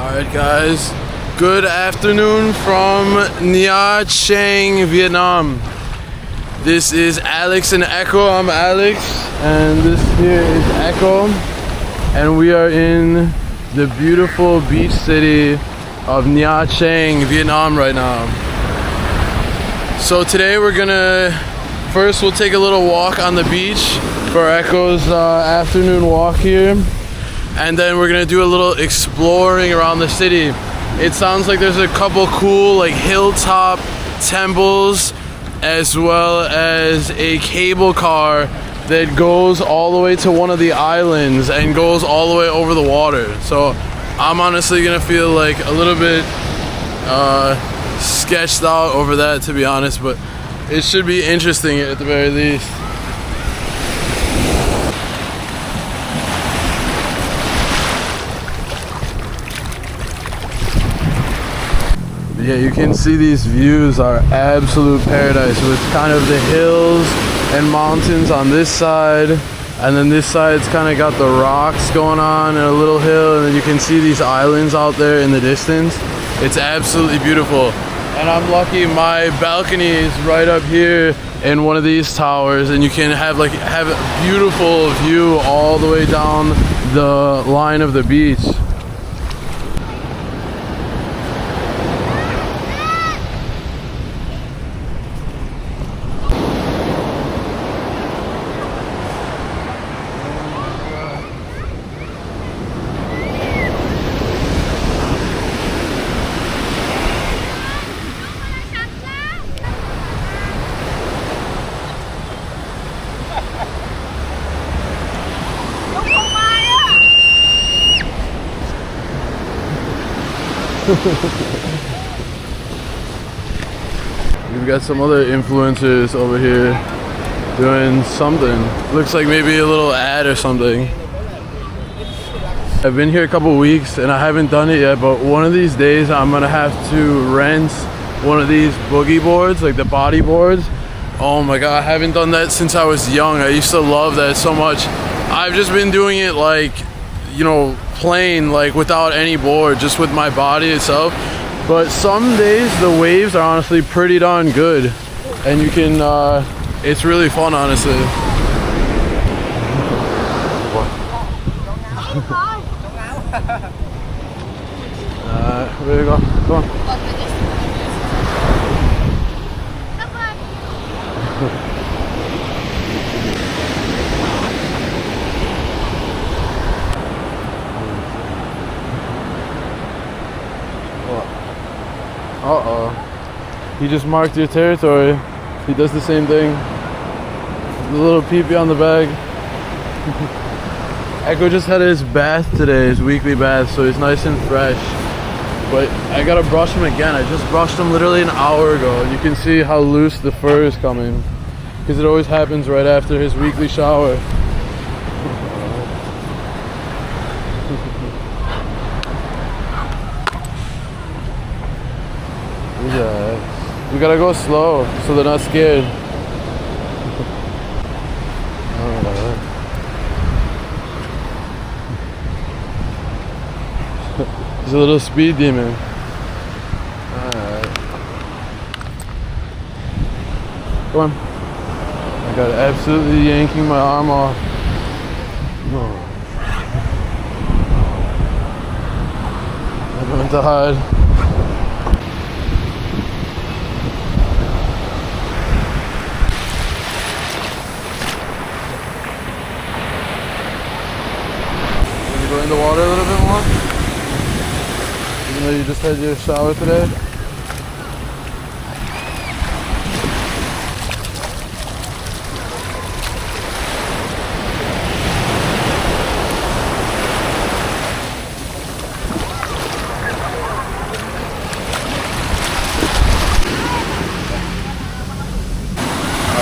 Alright guys, good afternoon from Nha Trang, Vietnam. This is Alex and Echo. I'm Alex and this here is Echo, and we are in the beautiful beach city of Nha Trang, Vietnam right now. So today we're we'll take a little walk on the beach for Echo's afternoon walk here. And then we're gonna do a little exploring around the city. It sounds like there's a couple cool like hilltop temples, as well as a cable car that goes all the way to one of the islands and goes all the way over the water. So I'm honestly gonna feel like a little bit sketched out over that, to be honest, but it should be interesting at the very least. Yeah, you can see these views are absolute paradise, with kind of the hills and mountains on this side, and then this side's kind of got the rocks going on and a little hill, and then you can see these islands out there in the distance. It's absolutely beautiful. And I'm lucky my balcony is right up here in one of these towers, and you can have a beautiful view all the way down the line of the beach. We've got some other influencers over here doing something. Looks like maybe a little ad or something. I've been here a couple weeks and I haven't done it yet, but one of these days I'm gonna have to rent one of these boogie boards, like the body boards. Oh my god, I haven't done that since I was young. I used to love that so much. I've just been doing it like, you know, plain, like without any board, just with my body itself. But some days the waves are honestly pretty darn good, and you can it's really fun, honestly. Where you go? Go on. Uh-oh. He just marked your territory. He does the same thing. The little peepee on the bag. Echo just had his bath today, his weekly bath, so he's nice and fresh. But I gotta brush him again. I just brushed him literally an hour ago. You can see how loose the fur is coming, because it always happens right after his weekly shower. Yeah, we gotta go slow so they're not scared. He's a little speed demon. Alright. Come on. I got absolutely yanking my arm off. I'm going to hide. In the water a little bit more, even though you just had your shower today.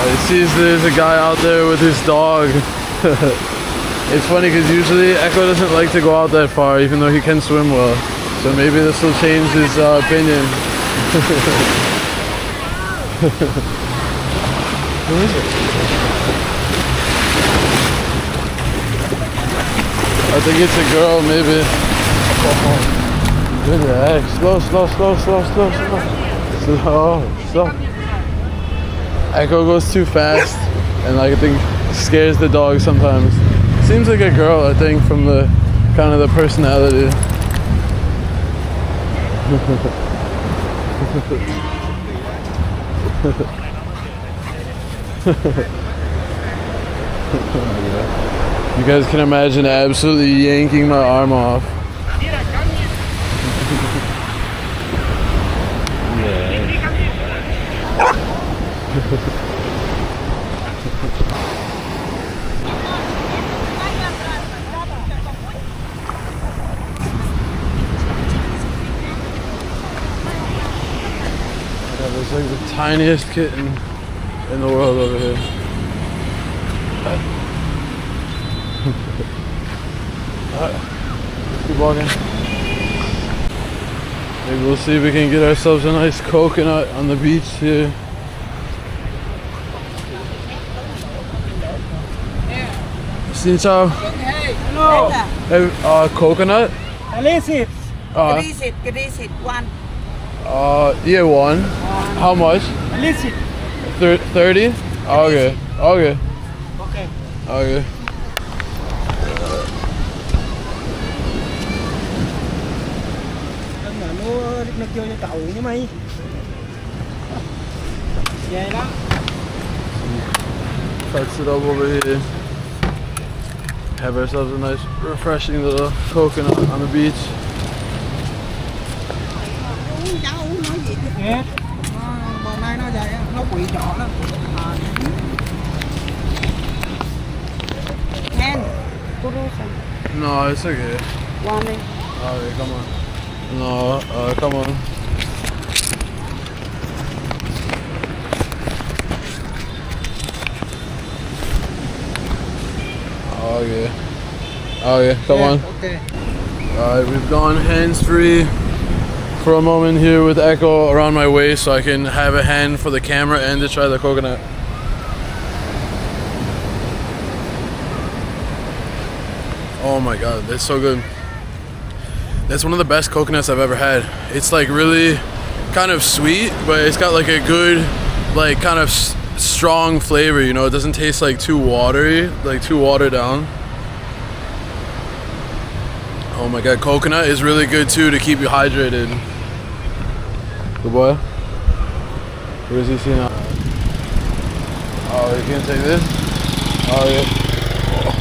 He sees there's a guy out there with his dog. It's funny because usually Echo doesn't like to go out that far, even though he can swim well. So maybe this will change his opinion. Who is it? I think it's a girl, maybe. Oh. Relax. Slow. Slow. Echo goes too fast, and like I think scares the dog sometimes. Seems like a girl, I think, from the kind of the personality. You guys can imagine absolutely yanking my arm off. There's like the tiniest kitten in the world over here. Let's keep walking. Maybe we'll see if we can get ourselves a nice coconut on the beach here. Xin chào. Hello. Hey, coconut? Elicit. Elicit, one. Yeah, one. How much? Elicit. 30? Okay. Okay. Okay. Mà nó kêu cho cậu với mày. Về đó. Touch it up over here. Have ourselves a nice, refreshing little coconut on the beach. Cháu uống nói gì chứ? Hết. Bữa nay nó vậy, nó quỵ trọ lắm. Hen, No, it's okay. one đi. Okay, come on. No, come on. Okay, come on. Okay. Alright, we've gone hands-free for a moment here with Echo around my waist so I can have a hand for the camera and to try the coconut. Oh my god, that's so good. That's one of the best coconuts I've ever had. It's like really kind of sweet, but it's got like a good, like kind of strong flavor, you know? It doesn't taste like too watery, like too watered down. Oh my god, coconut is really good too to keep you hydrated. Good boy. Where does he see now? Oh, you can't take this? Oh yeah. Oh.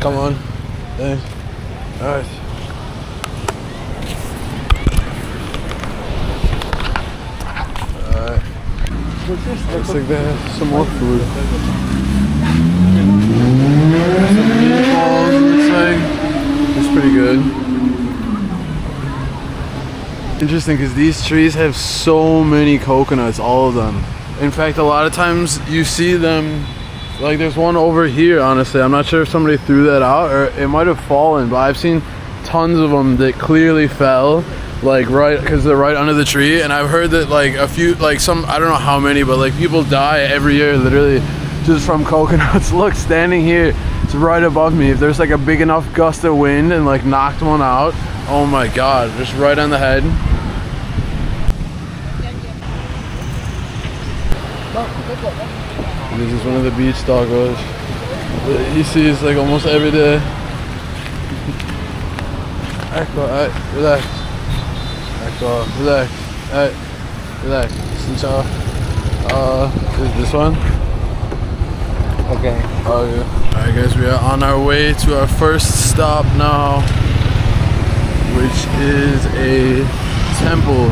Come on. Thanks. Alright. Alright. Looks like they have some more food. Some meatballs, looks like. It's pretty good. Interesting because these trees have so many coconuts, all of them. In fact, a lot of times you see them, like there's one over here, honestly. I'm not sure if somebody threw that out or it might have fallen, but I've seen tons of them that clearly fell, like right, because they're right under the tree. And I've heard that like a few, like some, I don't know how many, but like people die every year literally just from coconuts. Look, standing here, it's right above me. If there's like a big enough gust of wind and like knocked one out, oh my god, just right on the head. This is one of the beach doggos that he sees like almost every day. Echo, relax. Echo, relax. Relax. Sincha. Is this one? Okay. Okay. Alright guys, we are on our way to our first stop now, which is a temple.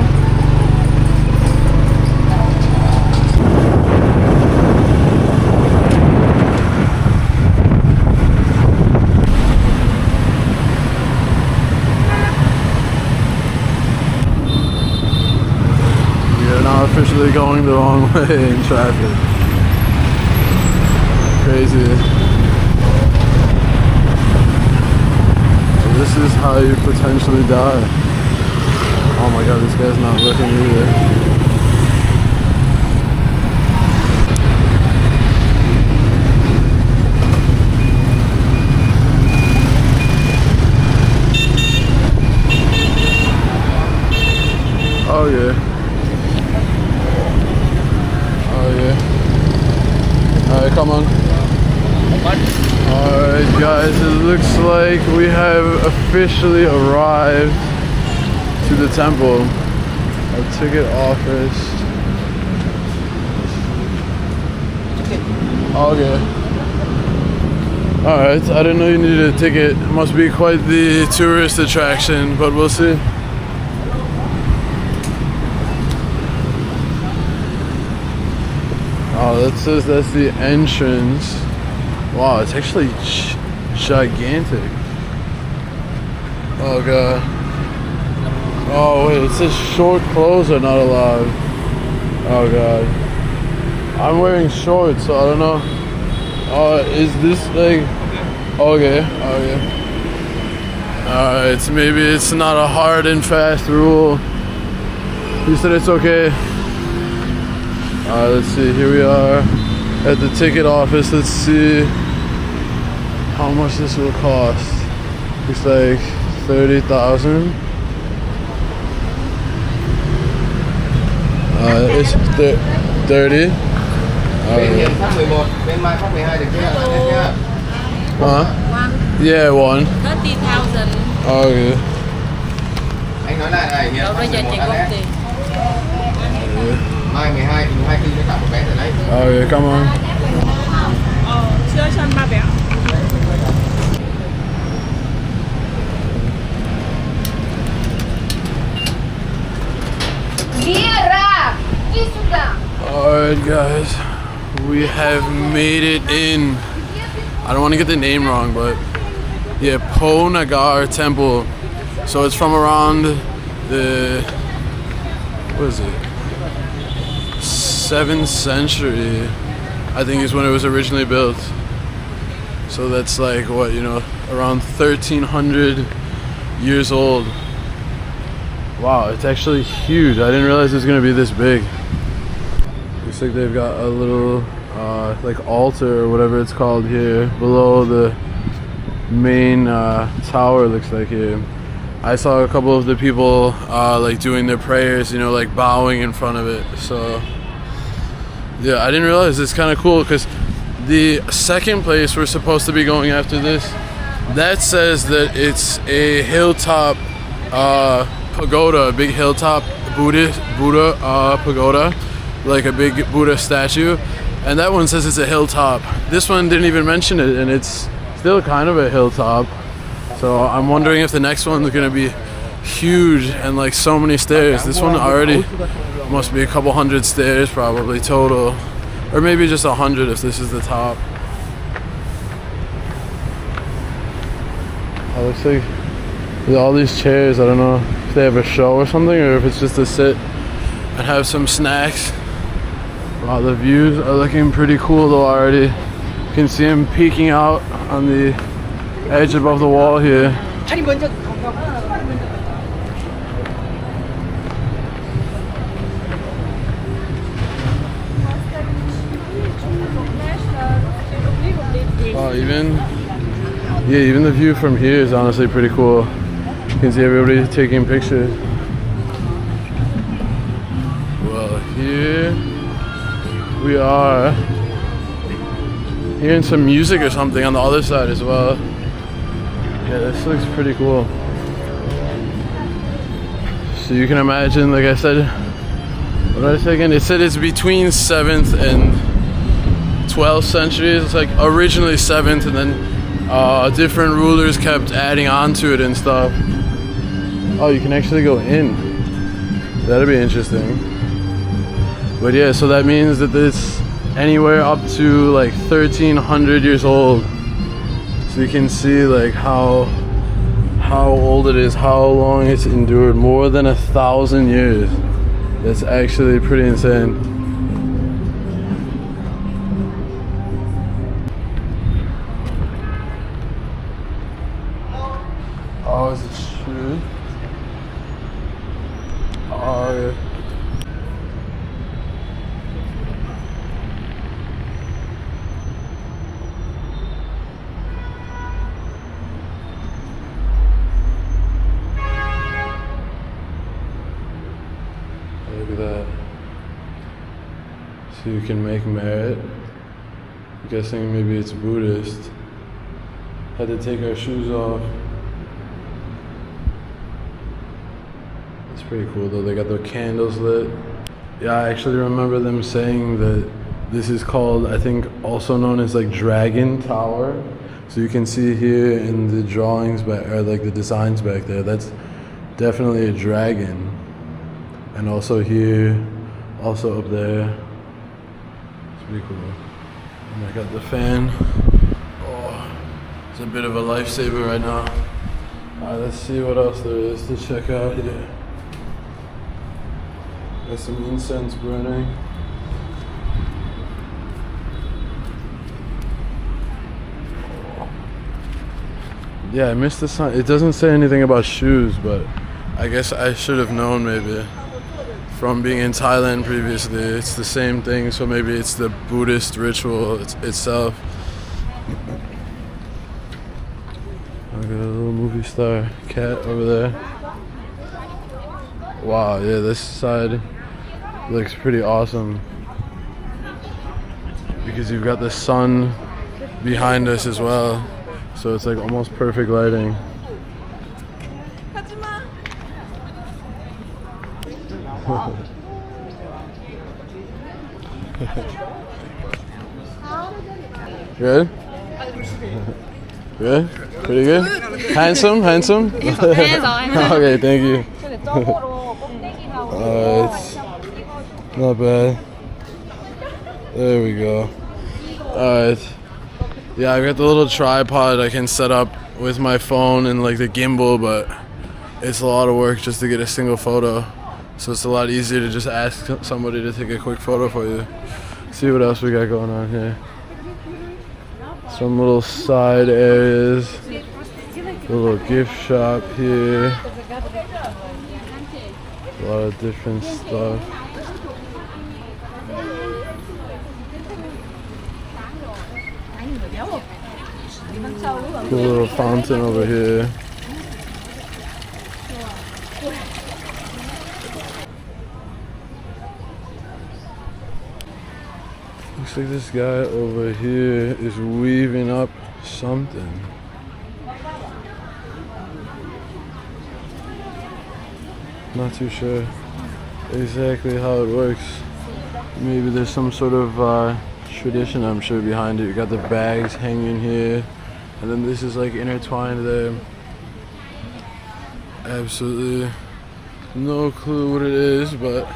We are now officially going the wrong way in traffic. Crazy. So this is how you potentially die. Oh my god, this guy's not looking either. have officially arrived to the temple. Our ticket office. Okay. Alright, I didn't know you needed a ticket. Must be quite the tourist attraction, but we'll see. Oh, that says that's the entrance. Wow, it's actually gigantic. Oh god. Oh wait, it says short clothes are not allowed. Oh god. I'm wearing shorts, so I don't know. Is this like... Okay, okay. Alright, so maybe it's not a hard and fast rule. You said it's okay. Alright, let's see, here we are at the ticket office. Let's see how much this will cost. It's like 30,000. It's 30. Bên hiện phát 11, bên mai phát 12 được chưa? Anh nhá. One? Yeah, one. 30,000. Okay. Anh nói lại này, hiện Đâu phát ra giờ 11 chị anh công đấy. tiền. Mai 12 thì 24 mới tặng một vé rồi đấy. Okay, come on. Chưa cho anh 3 vé. Alright guys, we have made it in. I don't want to get the name wrong, but yeah, Po Nagar Temple. So it's from around the, what is it, 7th century, I think is when it was originally built. So that's like what, you know, around 1300 years old. Wow, it's actually huge. I didn't realize it was going to be this big. Looks like they've got a little like altar or whatever it's called here below the main tower, looks like here. I saw a couple of the people like doing their prayers, you know, like bowing in front of it. So yeah, I didn't realize it's kind of cool because the second place we're supposed to be going after this, that says that it's a hilltop pagoda, a big hilltop Buddha pagoda, like a big Buddha statue, and that one says it's a hilltop. This one didn't even mention it, and it's still kind of a hilltop. So I'm wondering if the next one's gonna be huge and like so many stairs. This one already must be a couple hundred stairs probably total, or maybe just 100 if this is the top. It looks like with all these chairs, I don't know if they have a show or something, or if it's just to sit and have some snacks. Wow, the views are looking pretty cool though already. You can see them peeking out on the edge above the wall here. Wow, even the view from here is honestly pretty cool. You can see everybody taking pictures. Well, here we are hearing some music or something on the other side as well. Yeah, this looks pretty cool. So you can imagine, like I said, what did I say again? It said it's between 7th and 12th centuries. It's like originally 7th, and then different rulers kept adding on to it and stuff. Oh, you can actually go in. That'll be interesting. But yeah, so that means that it's anywhere up to like 1300 years old. So you can see like how old it is, how long it's endured. More than 1,000 years. That's actually pretty insane. Oh, is it true? Oh, yeah. Look at that. So you can make merit. I'm guessing maybe it's Buddhist. Had to take our shoes off. pretty cool though. They got their candles lit. Yeah, I actually remember them saying that this is called, I think, also known as like Dragon Tower. So you can see here in the drawings back, or like the designs back there, that's definitely a dragon. And also here, also up there. It's pretty cool. And I got the fan. Oh, it's a bit of a lifesaver right now. Alright, let's see what else there is to check out here. There's some incense burning. Yeah, I missed the sign. It doesn't say anything about shoes, but I guess I should have known maybe from being in Thailand previously. It's the same thing, so maybe it's the Buddhist ritual itself. I got a little movie star cat over there. Wow, yeah, this side looks pretty awesome because you've got the sun behind us as well. So it's like almost perfect lighting. Good? Good? Pretty good? Handsome? Handsome? Okay, thank you. It's not bad. There we go. Alright. Yeah, I got the little tripod I can set up with my phone and like the gimbal, but it's a lot of work just to get a single photo. So it's a lot easier to just ask somebody to take a quick photo for you. See what else we got going on here. Some little side areas. A little gift shop here. A lot of different stuff. A little fountain over here. Looks like this guy over here is weaving up something. Not too sure exactly how it works. Maybe there's some sort of tradition, I'm sure, behind it. You got the bags hanging here, and then this is like intertwined there. Absolutely no clue what it is, but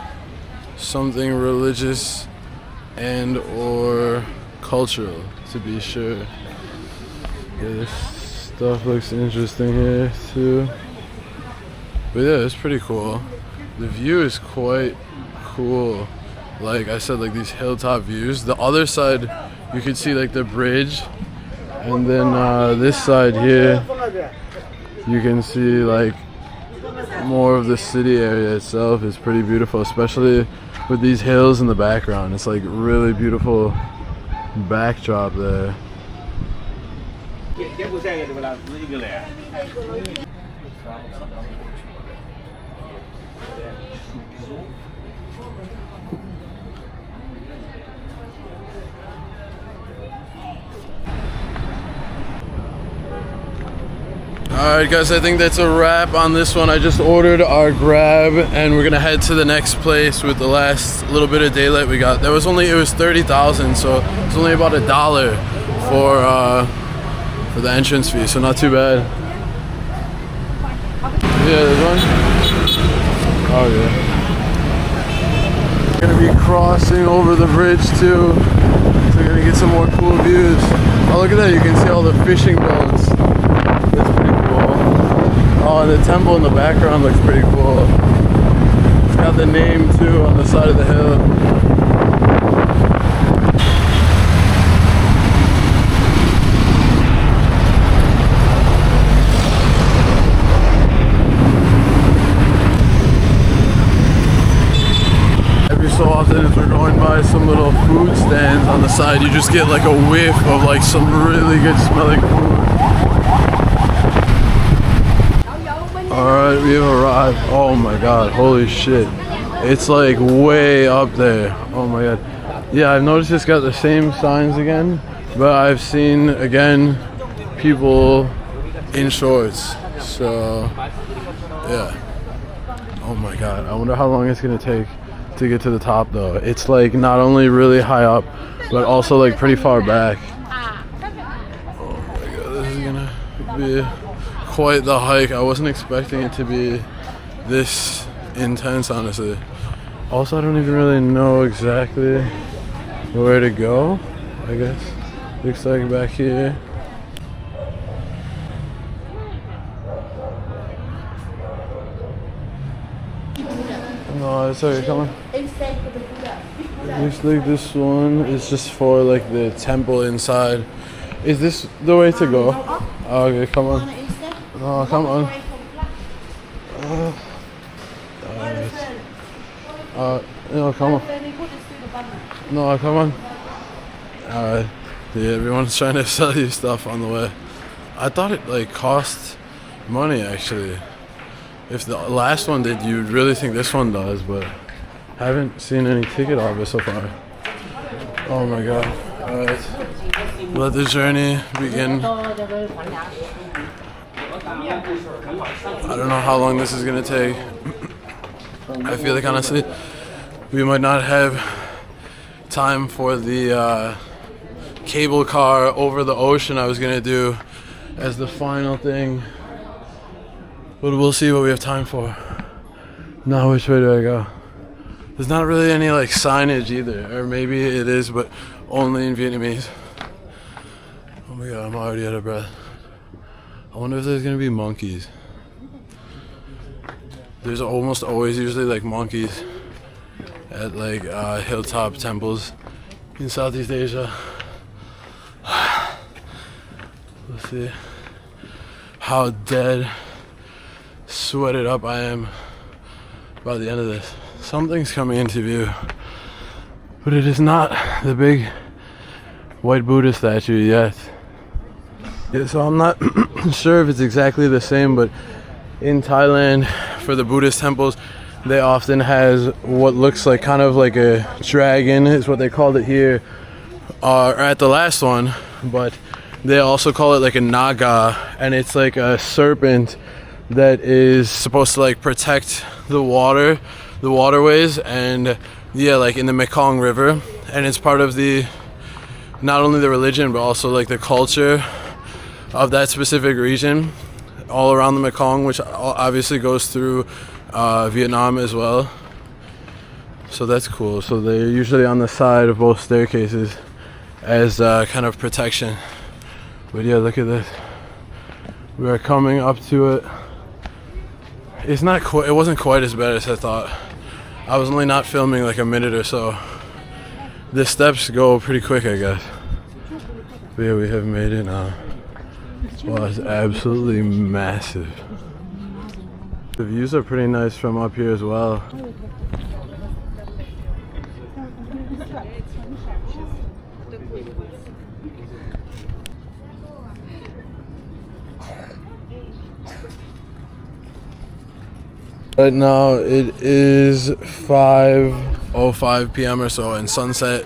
something religious and or cultural, to be sure. Yeah, this stuff looks interesting here too. But yeah, it's pretty cool. The view is quite cool. Like I said, like these hilltop views. The other side, you can see like the bridge, and then this side here, you can see like more of the city area itself. Is pretty beautiful, especially with these hills in the background. It's like really beautiful backdrop there. Alright guys, I think that's a wrap on this one. I just ordered our grab and we're gonna head to the next place with the last little bit of daylight we got. It was 30,000, so it's only about $1 for the entrance fee, so not too bad. Yeah, there's one. Oh yeah. We're gonna be crossing over the bridge too, so we're gonna get some more cool views. Oh, look at that, you can see all the fishing boats. That's pretty cool. Oh, and the temple in the background looks pretty cool. It's got the name too on the side of the hill. Every so often, as we're going by some little food stands on the side, you just get like a whiff of like some really good smelling food. Alright, we have arrived. Oh my god, holy shit. It's like way up there. Oh my god. Yeah, I've noticed it's got the same signs again, but I've seen again people in shorts. So yeah, Oh my god, I wonder how long it's gonna take to get to the top though. It's like not only really high up, but also like pretty far back. Oh my god, this is gonna be quite the hike. I wasn't expecting it to be this intense, honestly. Also, I don't even really know exactly where to go, I guess. Looks like back here. No, it's okay, come on. Looks like this one is just for like the temple inside. Is this the way to go? Oh, okay, come on. No, come on. No, come on. No, come on. Alright. Yeah, everyone's trying to sell you stuff on the way. I thought it like cost money actually. If the last one did, you'd really think this one does, but haven't seen any ticket of it so far. Oh my god. Alright. Let the journey begin. I don't know how long this is gonna take. I feel like honestly, we might not have time for the cable car over the ocean I was gonna do as the final thing. But we'll see what we have time for. Now which way do I go? There's not really any like signage either, or maybe it is, but only in Vietnamese. Oh my god, I'm already out of breath. I wonder if there's gonna be monkeys. There's almost always usually like monkeys at like hilltop temples in Southeast Asia. Let's see how dead sweated up I am by the end of this. Something's coming into view, but it is not the big white Buddha statue yet. Yeah, so I'm not sure if it's exactly the same, but in Thailand, for the Buddhist temples, they often has what looks like kind of like a dragon, is what they called it here, or at the last one, but they also call it like a naga, and it's like a serpent that is supposed to like protect the waterways, and yeah, like in the Mekong River, and it's part of the not only the religion but also like the culture of that specific region all around the Mekong, which obviously goes through Vietnam as well. So that's cool. So they're usually on the side of both staircases as kind of protection. But yeah, look at this. We are coming up to it. It's not quite, it wasn't quite as bad as I thought. I was only not filming like a minute or so. The steps go pretty quick, I guess. But yeah, we have made it now. Wow, it's absolutely massive. The views are pretty nice from up here as well. Right now it is 5:05 p.m. or so, and sunset,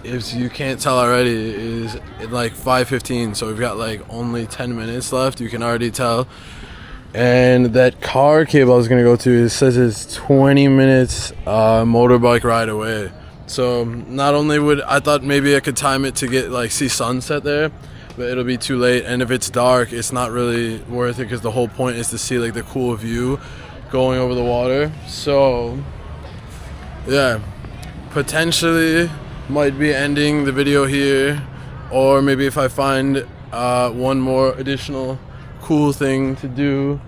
if you can't tell already, is like 5:15. So we've got like only 10 minutes left. You can already tell. And that car cable I was gonna go to, it says it's 20 minutes motorbike ride away. So not only would I thought maybe I could time it to get like see sunset there, but it'll be too late. And if it's dark, it's not really worth it because the whole point is to see like the cool view going over the water. So yeah, potentially might be ending the video here, or maybe if I find one more additional cool thing to do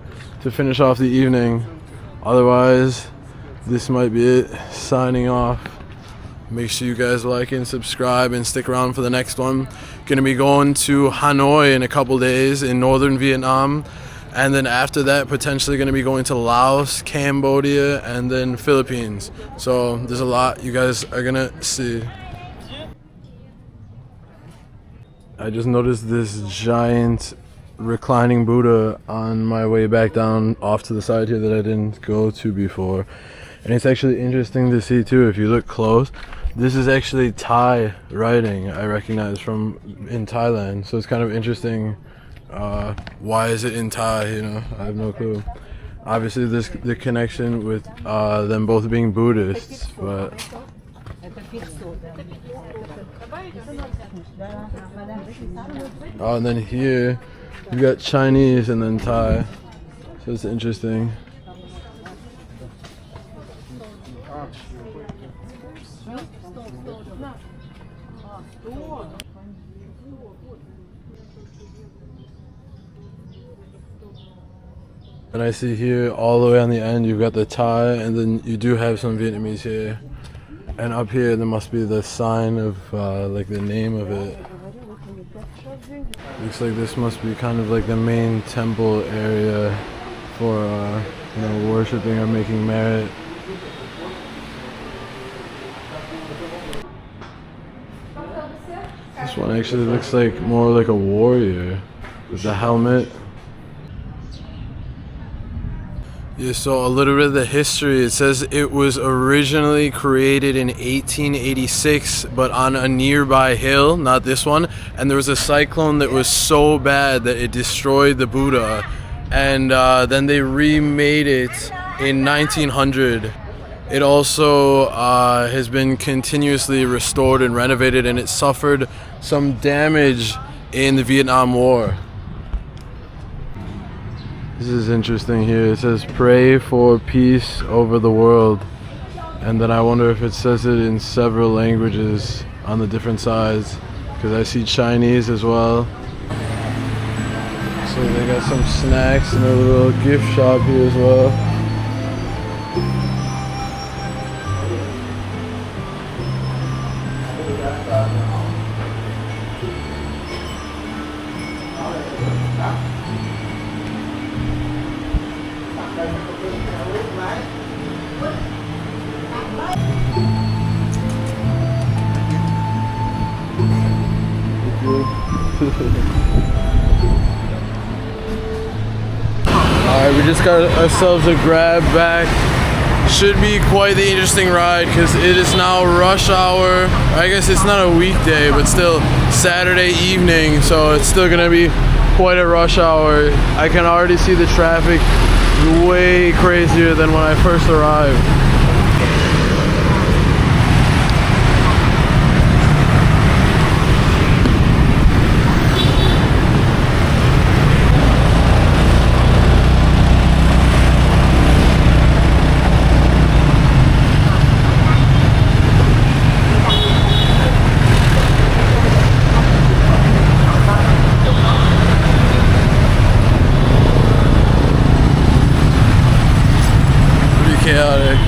to finish off the evening. Otherwise, this might be it. Signing off. Make sure you guys like and subscribe and stick around for the next one. Gonna be going to Hanoi in a couple days in northern Vietnam, and then after that potentially gonna be going to Laos, Cambodia, and then Philippines. So there's a lot you guys are gonna see. I just noticed this giant reclining Buddha on my way back down off to the side here that I didn't go to before. And it's actually interesting to see too, if you look close, this is actually Thai writing I recognize from in Thailand. So it's kind of interesting. Why is it in Thai, you know? I have no clue. Obviously, there's the connection with them both being Buddhists, but oh, and then here you got Chinese and then Thai, so it's interesting. And I see here all the way on the end you've got the Thai, and then you do have some Vietnamese here. And up here there must be the sign of like the name of it. Looks like this must be kind of like the main temple area for you know, worshipping or making merit. This one actually looks like more like a warrior with the helmet. Yeah, so a little bit of the history. It says it was originally created in 1886, but on a nearby hill, not this one, and there was a cyclone that was so bad that it destroyed the Buddha, and then they remade it in 1900. It also has been continuously restored and renovated, and it suffered some damage in the Vietnam War. This is interesting here. It says pray for peace over the world, and then I wonder if it says it in several languages on the different sides, because I see Chinese as well. So they got some snacks and a little gift shop here as well. Alright, we just got ourselves a grab back. Should be quite the interesting ride because it is now rush hour. I guess it's not a weekday, but still Saturday evening, so it's still gonna be quite a rush hour. I can already see the traffic way crazier than when I first arrived. Chaotic.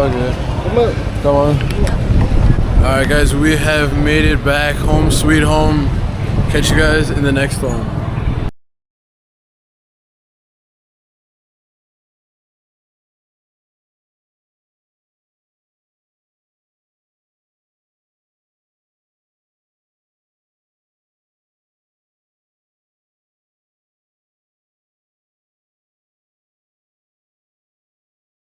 Okay. Come on. Alright guys, we have made it back home sweet home. Catch you guys in the next one.